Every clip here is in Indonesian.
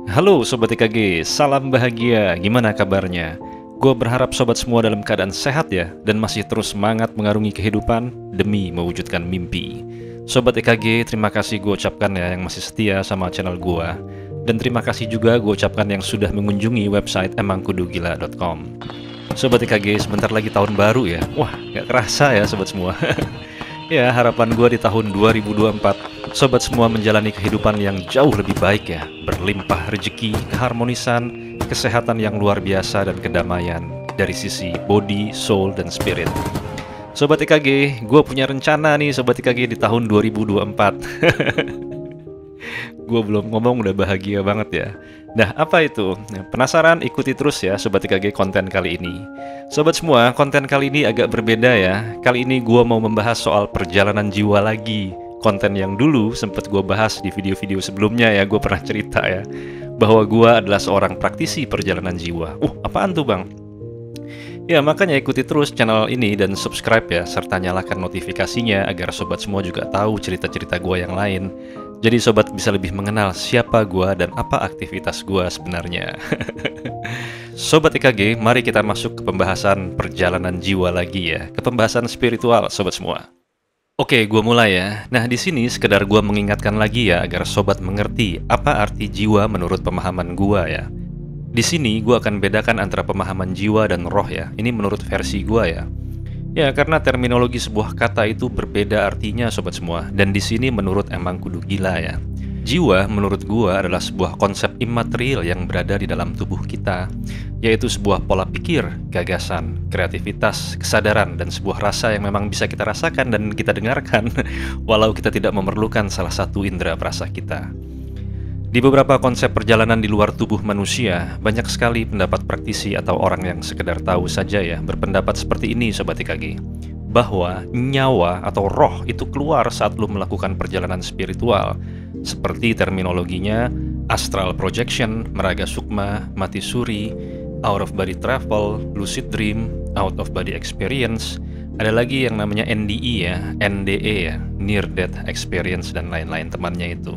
Halo Sobat EKG, salam bahagia, gimana kabarnya? Gue berharap sobat semua dalam keadaan sehat ya, dan masih terus semangat mengarungi kehidupan demi mewujudkan mimpi. Sobat EKG, terima kasih gue ucapkan ya yang masih setia sama channel gue. Dan terima kasih juga gue ucapkan yang sudah mengunjungi website emangkudugila.com. Sobat EKG, sebentar lagi tahun baru ya. Wah, gak kerasa ya sobat semua. Ya, harapan gue di tahun 2024, sobat semua menjalani kehidupan yang jauh lebih baik ya, berlimpah rezeki, keharmonisan, kesehatan yang luar biasa dan kedamaian dari sisi body, soul, dan spirit. Sobat EKG, gue punya rencana nih Sobat EKG di tahun 2024. Gue belum ngomong udah bahagia banget ya. Nah, apa itu? Penasaran? Ikuti terus ya Sobat EKG konten kali ini. Sobat semua, konten kali ini agak berbeda ya. Kali ini gue mau membahas soal perjalanan jiwa lagi. Konten yang dulu sempat gue bahas di video-video sebelumnya ya, gue pernah cerita ya, bahwa gue adalah seorang praktisi perjalanan jiwa. Apaan tuh bang? Ya, makanya ikuti terus channel ini dan subscribe ya, serta nyalakan notifikasinya agar sobat semua juga tahu cerita-cerita gue yang lain. Jadi sobat bisa lebih mengenal siapa gue dan apa aktivitas gue sebenarnya. Sobat EKG, mari kita masuk ke pembahasan perjalanan jiwa lagi ya, ke pembahasan spiritual sobat semua. Oke, gue mulai ya. Nah, di sini sekedar gue mengingatkan lagi ya agar sobat mengerti apa arti jiwa menurut pemahaman gue ya. Di sini gue akan bedakan antara pemahaman jiwa dan roh ya. Ini menurut versi gue ya. Ya, karena terminologi sebuah kata itu berbeda artinya sobat semua. Dan di sini menurut Emang Kudu Gila ya. Jiwa menurut gua adalah sebuah konsep imaterial yang berada di dalam tubuh kita, yaitu sebuah pola pikir, gagasan, kreativitas, kesadaran, dan sebuah rasa yang memang bisa kita rasakan dan kita dengarkan walau kita tidak memerlukan salah satu indera perasa kita. Di beberapa konsep perjalanan di luar tubuh manusia, banyak sekali pendapat praktisi atau orang yang sekedar tahu saja ya berpendapat seperti ini Sobat EKG, bahwa nyawa atau roh itu keluar saat lu melakukan perjalanan spiritual, seperti terminologinya astral projection, meraga sukma, mati suri, out of body travel, lucid dream, out of body experience, ada lagi yang namanya NDE ya, NDE ya, near death experience, dan lain-lain temannya itu.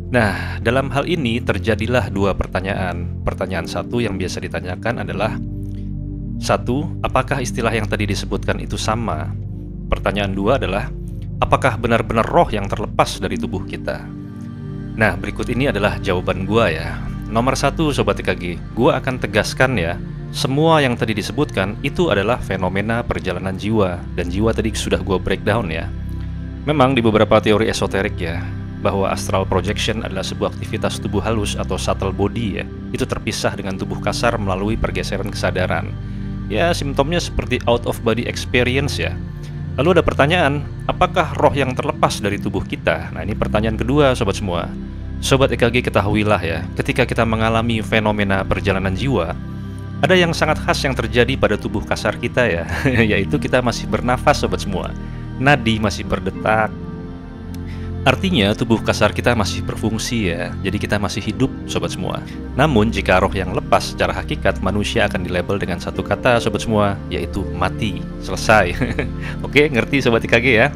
Nah, dalam hal ini terjadilah dua pertanyaan. Pertanyaan satu yang biasa ditanyakan adalah, satu, apakah istilah yang tadi disebutkan itu sama? Pertanyaan dua adalah, apakah benar-benar roh yang terlepas dari tubuh kita? Nah, berikut ini adalah jawaban gua ya. Nomor satu Sobat EKG, gua akan tegaskan ya, semua yang tadi disebutkan itu adalah fenomena perjalanan jiwa. Dan jiwa tadi sudah gua breakdown ya. Memang di beberapa teori esoterik ya, bahwa astral projection adalah sebuah aktivitas tubuh halus atau subtle body ya. Itu terpisah dengan tubuh kasar melalui pergeseran kesadaran. Ya, simptomnya seperti out of body experience ya. Lalu ada pertanyaan, apakah roh yang terlepas dari tubuh kita? Nah, ini pertanyaan kedua Sobat semua. Sobat EKG ketahuilah ya, ketika kita mengalami fenomena perjalanan jiwa, ada yang sangat khas yang terjadi pada tubuh kasar kita ya, yaitu kita masih bernafas Sobat semua. Nadi masih berdetak. Artinya tubuh kasar kita masih berfungsi ya, jadi kita masih hidup Sobat semua. Namun jika roh yang lepas secara hakikat, manusia akan dilabel dengan satu kata Sobat semua, yaitu mati. Selesai. Oke, ngerti Sobat EKG ya?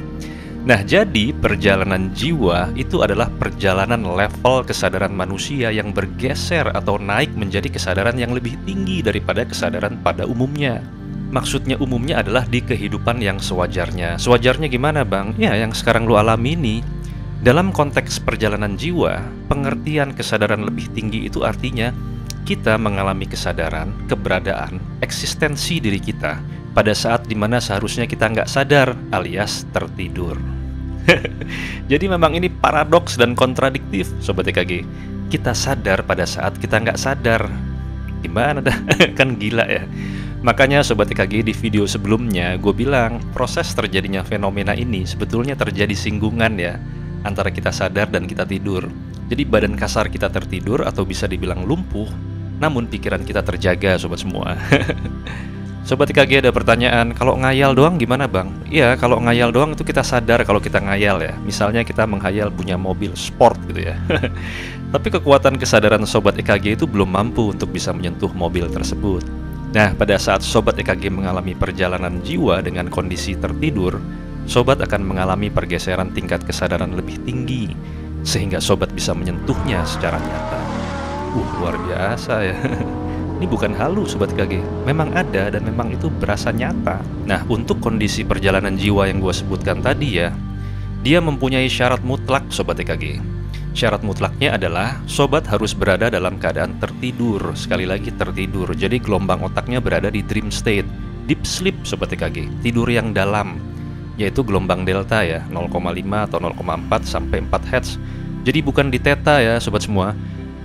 Nah, jadi perjalanan jiwa itu adalah perjalanan level kesadaran manusia yang bergeser atau naik menjadi kesadaran yang lebih tinggi daripada kesadaran pada umumnya. Maksudnya umumnya adalah di kehidupan yang sewajarnya. Sewajarnya gimana bang? Ya, yang sekarang lu alami ini. Dalam konteks perjalanan jiwa, pengertian kesadaran lebih tinggi itu artinya kita mengalami kesadaran, keberadaan, eksistensi diri kita pada saat dimana seharusnya kita nggak sadar alias tertidur. Jadi memang ini paradoks dan kontradiktif Sobat EKG. Kita sadar pada saat kita nggak sadar. Gimana dah? Kan gila ya. Makanya Sobat EKG di video sebelumnya gue bilang proses terjadinya fenomena ini sebetulnya terjadi singgungan ya, antara kita sadar dan kita tidur. Jadi badan kasar kita tertidur atau bisa dibilang lumpuh, namun pikiran kita terjaga Sobat semua. Sobat EKG ada pertanyaan, kalau ngayal doang gimana bang? Iya, kalau ngayal doang itu kita sadar kalau kita ngayal ya. Misalnya kita menghayal punya mobil sport gitu ya. Tapi kekuatan kesadaran Sobat EKG itu belum mampu untuk bisa menyentuh mobil tersebut. Nah, pada saat Sobat EKG mengalami perjalanan jiwa dengan kondisi tertidur, Sobat akan mengalami pergeseran tingkat kesadaran lebih tinggi, sehingga Sobat bisa menyentuhnya secara nyata. Luar biasa ya. Ini bukan halu Sobat EKG, memang ada dan memang itu berasa nyata. Nah, untuk kondisi perjalanan jiwa yang gue sebutkan tadi ya, dia mempunyai syarat mutlak Sobat EKG. Syarat mutlaknya adalah Sobat harus berada dalam keadaan tertidur. Sekali lagi tertidur, jadi gelombang otaknya berada di dream state, deep sleep Sobat EKG, tidur yang dalam, yaitu gelombang delta ya, 0,5 atau 0,4 sampai 4 Hz. Jadi bukan di theta ya Sobat semua,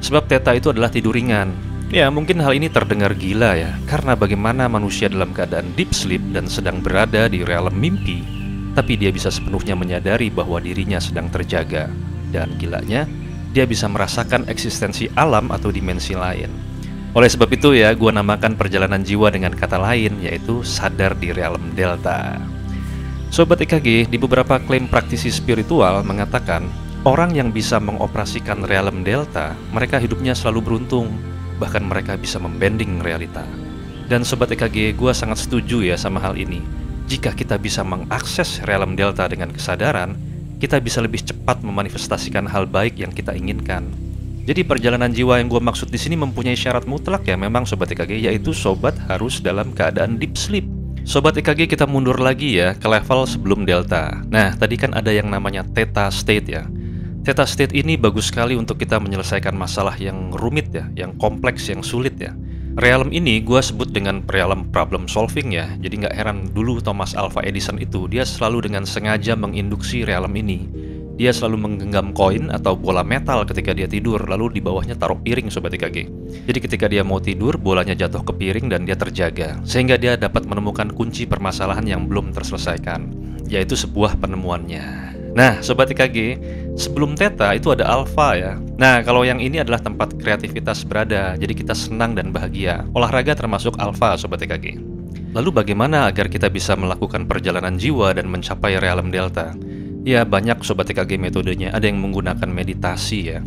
sebab theta itu adalah tidur ringan. Ya, mungkin hal ini terdengar gila ya, karena bagaimana manusia dalam keadaan deep sleep dan sedang berada di realm mimpi, tapi dia bisa sepenuhnya menyadari bahwa dirinya sedang terjaga. Dan gilanya, dia bisa merasakan eksistensi alam atau dimensi lain. Oleh sebab itu ya, gua namakan perjalanan jiwa dengan kata lain, yaitu sadar di realm delta. Sobat EKG, di beberapa klaim praktisi spiritual mengatakan, orang yang bisa mengoperasikan realm delta, mereka hidupnya selalu beruntung. Bahkan mereka bisa membending realita. Dan Sobat EKG, gue sangat setuju ya sama hal ini. Jika kita bisa mengakses realm delta dengan kesadaran, kita bisa lebih cepat memanifestasikan hal baik yang kita inginkan. Jadi perjalanan jiwa yang gue maksud di sini mempunyai syarat mutlak ya memang Sobat EKG, yaitu Sobat harus dalam keadaan deep sleep. Sobat EKG, kita mundur lagi ya ke level sebelum delta. Nah, tadi kan ada yang namanya theta state ya. Theta state ini bagus sekali untuk kita menyelesaikan masalah yang rumit ya, yang kompleks, yang sulit ya. Realm ini gue sebut dengan realm problem solving ya. Jadi nggak heran dulu Thomas Alva Edison itu, dia selalu dengan sengaja menginduksi realm ini. Dia selalu menggenggam koin atau bola metal ketika dia tidur, lalu di bawahnya taruh piring Sobat EKG. Jadi ketika dia mau tidur, bolanya jatuh ke piring dan dia terjaga, sehingga dia dapat menemukan kunci permasalahan yang belum terselesaikan, yaitu sebuah penemuannya. Nah, Sobat EKG, sebelum theta itu ada alpha ya. Nah, kalau yang ini adalah tempat kreativitas berada, jadi kita senang dan bahagia. Olahraga termasuk alpha Sobat EKG. Lalu bagaimana agar kita bisa melakukan perjalanan jiwa dan mencapai realm delta? Ya, banyak Sobat EKG metodenya. Ada yang menggunakan meditasi ya.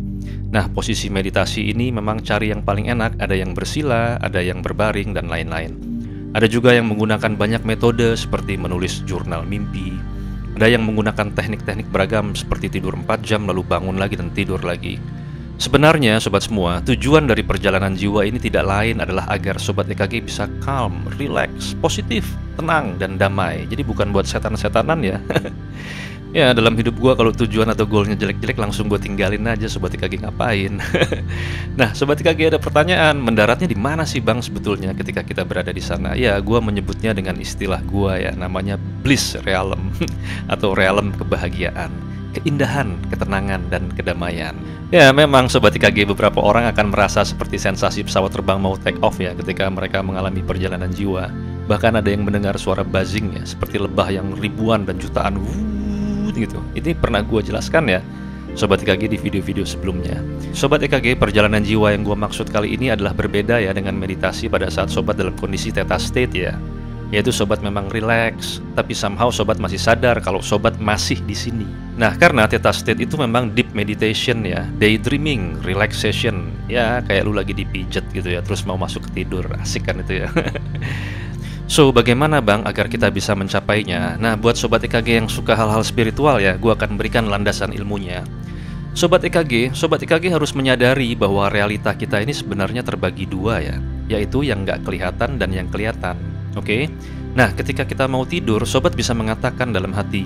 Nah, posisi meditasi ini memang cari yang paling enak. Ada yang bersila, ada yang berbaring, dan lain-lain. Ada juga yang menggunakan banyak metode seperti menulis jurnal mimpi. Ada yang menggunakan teknik-teknik beragam seperti tidur 4 jam lalu bangun lagi dan tidur lagi. Sebenarnya Sobat semua, tujuan dari perjalanan jiwa ini tidak lain adalah agar Sobat EKG bisa calm, relax, positif, tenang, dan damai. Jadi bukan buat setan-setanan ya. Ya, dalam hidup gue kalau tujuan atau goalnya jelek-jelek langsung gue tinggalin aja Sobat EKG ngapain. Nah, Sobat EKG ada pertanyaan, mendaratnya di mana sih Bang sebetulnya ketika kita berada di sana? Ya, gue menyebutnya dengan istilah gue ya, namanya bliss realm atau realm kebahagiaan, keindahan, ketenangan, dan kedamaian. Ya, memang Sobat EKG beberapa orang akan merasa seperti sensasi pesawat terbang mau take off ya ketika mereka mengalami perjalanan jiwa. Bahkan ada yang mendengar suara buzzing ya, seperti lebah yang ribuan dan jutaan gitu. Ini pernah gue jelaskan ya Sobat EKG di video-video sebelumnya. Sobat EKG, perjalanan jiwa yang gue maksud kali ini adalah berbeda ya dengan meditasi pada saat Sobat dalam kondisi theta state ya. Yaitu Sobat memang relax, tapi somehow Sobat masih sadar kalau Sobat masih di sini. Nah, karena theta state itu memang deep meditation ya, daydreaming, relaxation. Ya, kayak lu lagi dipijat gitu ya, terus mau masuk ke tidur. Asik kan itu ya. So, bagaimana Bang agar kita bisa mencapainya? Nah, buat Sobat EKG yang suka hal-hal spiritual ya, gue akan berikan landasan ilmunya. Sobat EKG harus menyadari bahwa realita kita ini sebenarnya terbagi dua ya, yaitu yang nggak kelihatan dan yang kelihatan. Oke? Nah, ketika kita mau tidur, Sobat bisa mengatakan dalam hati,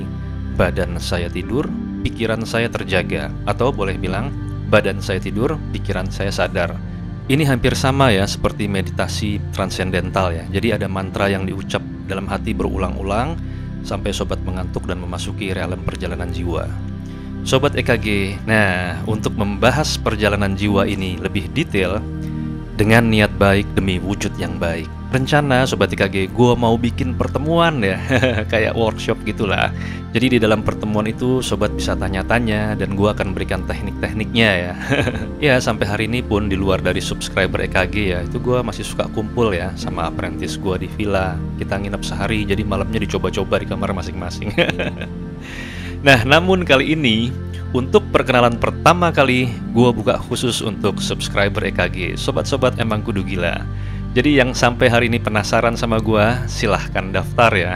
badan saya tidur, pikiran saya terjaga. Atau boleh bilang, badan saya tidur, pikiran saya sadar. Ini hampir sama ya seperti meditasi transendental ya. Jadi ada mantra yang diucap dalam hati berulang-ulang sampai Sobat mengantuk dan memasuki realm perjalanan jiwa. Sobat EKG, nah untuk membahas perjalanan jiwa ini lebih detail dengan niat baik demi wujud yang baik. Rencana Sobat EKG, gue mau bikin pertemuan ya, kayak workshop gitulah. Jadi di dalam pertemuan itu Sobat bisa tanya-tanya dan gue akan berikan teknik-tekniknya ya. Ya, sampai hari ini pun di luar dari subscriber EKG ya, itu gue masih suka kumpul ya sama apprentice gue di villa. Kita nginep sehari, jadi malamnya dicoba-coba di kamar masing-masing. Nah, namun kali ini untuk perkenalan pertama kali gue buka khusus untuk subscriber EKG. Sobat-sobat emang kudu gila. Jadi yang sampai hari ini penasaran sama gua, silahkan daftar ya.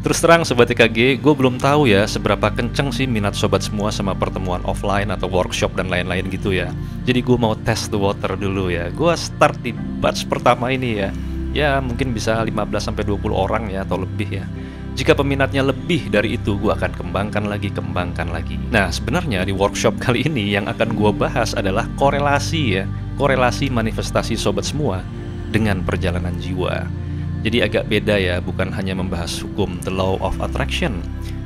Terus terang Sobat TKG, gue belum tahu ya seberapa kenceng sih minat sobat semua sama pertemuan offline atau workshop dan lain-lain gitu ya. Jadi gue mau test the water dulu ya. Gue start di batch pertama ini ya. Ya mungkin bisa 15-20 orang ya atau lebih ya. Jika peminatnya lebih dari itu, gue akan kembangkan lagi. Nah sebenarnya di workshop kali ini yang akan gue bahas adalah korelasi ya. Korelasi manifestasi sobat semua dengan perjalanan jiwa. Jadi agak beda ya, bukan hanya membahas hukum the law of attraction,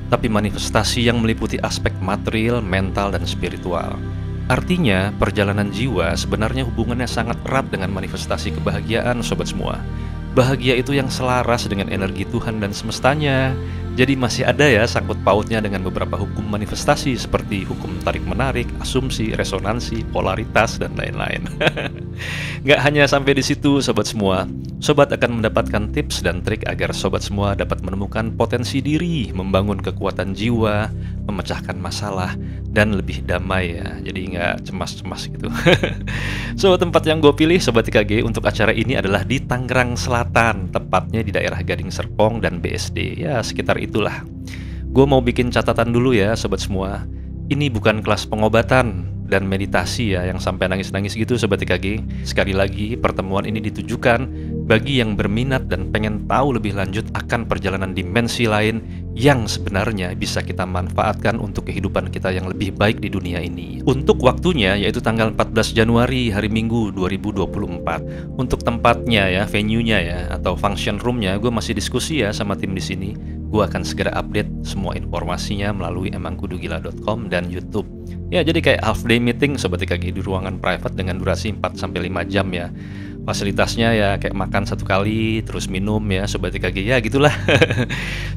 tapi manifestasi yang meliputi aspek material, mental, dan spiritual. Artinya, perjalanan jiwa sebenarnya hubungannya sangat erat dengan manifestasi kebahagiaan sobat semua. Bahagia itu yang selaras dengan energi Tuhan dan semestanya. Jadi masih ada ya sangkut pautnya dengan beberapa hukum manifestasi seperti hukum tarik-menarik, asumsi, resonansi, polaritas, dan lain-lain. Nggak hanya sampai di situ sobat semua. Sobat akan mendapatkan tips dan trik agar sobat semua dapat menemukan potensi diri, membangun kekuatan jiwa, memecahkan masalah, dan lebih damai ya. Jadi nggak cemas-cemas gitu. So, tempat yang gue pilih Sobat TKG untuk acara ini adalah di Tangerang Selatan, tepatnya di daerah Gading Serpong dan BSD. Ya, sekitar itulah. Gue mau bikin catatan dulu ya Sobat semua. Ini bukan kelas pengobatan dan meditasi ya yang sampai nangis-nangis gitu Sobat TKG. Sekali lagi, pertemuan ini ditujukan bagi yang berminat dan pengen tahu lebih lanjut akan perjalanan dimensi lain yang sebenarnya bisa kita manfaatkan untuk kehidupan kita yang lebih baik di dunia ini. Untuk waktunya yaitu tanggal 14 Januari hari Minggu 2024. Untuk tempatnya ya, venue-nya ya atau function room-nya gue masih diskusi ya sama tim di sini. Gue akan segera update semua informasinya melalui emangkudugila.com dan YouTube. Ya, jadi kayak half day meeting Sobat TKG di ruangan private dengan durasi 4-5 jam ya. Fasilitasnya ya kayak makan satu kali, terus minum ya Sobat TKG, ya gitulah.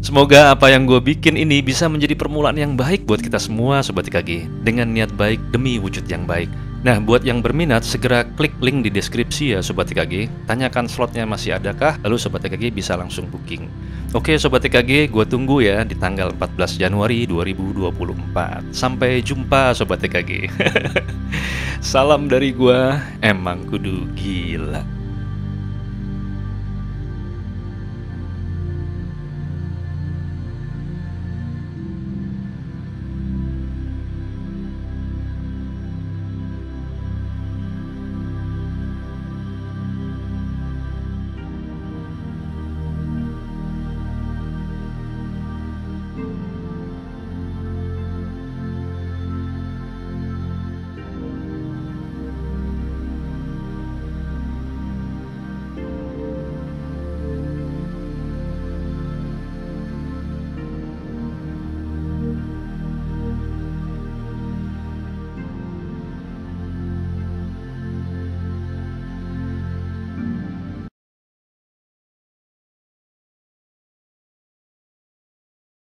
Semoga apa yang gue bikin ini bisa menjadi permulaan yang baik buat kita semua Sobat TKG, dengan niat baik demi wujud yang baik. Nah, buat yang berminat, segera klik link di deskripsi ya Sobat TKG. Tanyakan slotnya masih adakah, lalu Sobat TKG bisa langsung booking. Oke Sobat TKG, gue tunggu ya di tanggal 14 Januari 2024. Sampai jumpa Sobat TKG. Salam dari gue, emang kudu gila.